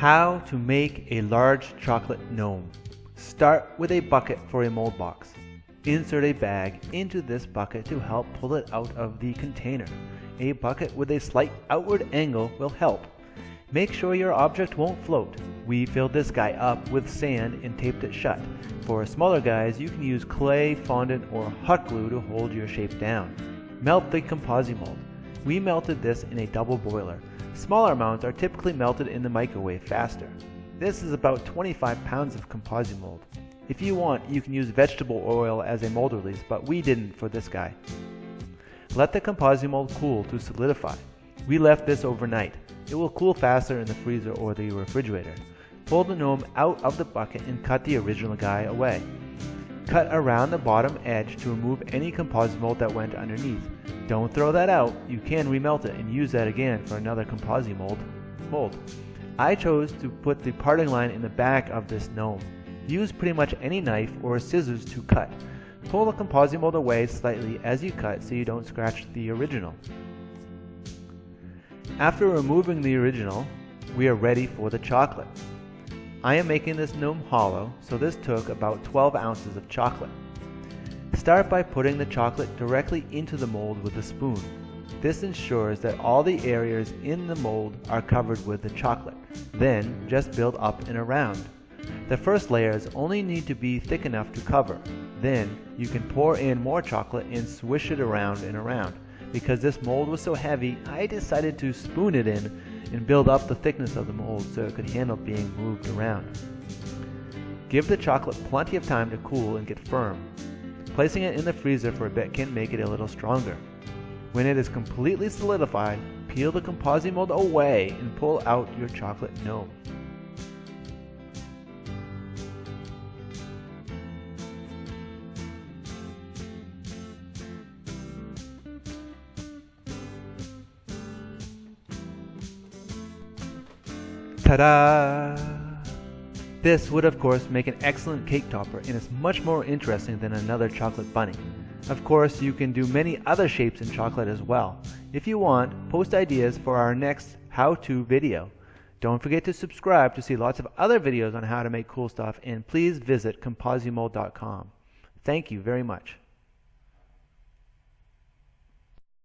How to make a large chocolate gnome. Start with a bucket for a mold box. Insert a bag into this bucket to help pull it out of the container. A bucket with a slight outward angle will help. Make sure your object won't float. We filled this guy up with sand and taped it shut. For smaller guys, you can use clay, fondant, or hot glue to hold your shape down. Melt the ComposiMold. We melted this in a double boiler. Smaller amounts are typically melted in the microwave faster. This is about 25 pounds of ComposiMold. If you want, you can use vegetable oil as a mold release, but we didn't for this guy. Let the ComposiMold cool to solidify. We left this overnight. It will cool faster in the freezer or the refrigerator. Pull the gnome out of the bucket and cut the original guy away. Cut around the bottom edge to remove any ComposiMold that went underneath. Don't throw that out. You can remelt it and use that again for another ComposiMold mold. I chose to put the parting line in the back of this gnome. Use pretty much any knife or scissors to cut. Pull the ComposiMold away slightly as you cut so you don't scratch the original. After removing the original, we are ready for the chocolate. I am making this gnome hollow, so this took about 12 ounces of chocolate. Start by putting the chocolate directly into the mold with a spoon. This ensures that all the areas in the mold are covered with the chocolate. Then just build up and around. The first layers only need to be thick enough to cover. Then you can pour in more chocolate and swish it around and around. Because this mold was so heavy, I decided to spoon it in and build up the thickness of the mold so it could handle being moved around. Give the chocolate plenty of time to cool and get firm. Placing it in the freezer for a bit can make it a little stronger. When it is completely solidified, peel the ComposiMold away and pull out your chocolate gnome. Ta-da! This would of course make an excellent cake topper and is much more interesting than another chocolate bunny. Of course, you can do many other shapes in chocolate as well. If you want, post ideas for our next how-to video. Don't forget to subscribe to see lots of other videos on how to make cool stuff, and please visit ComposiMold.com. Thank you very much.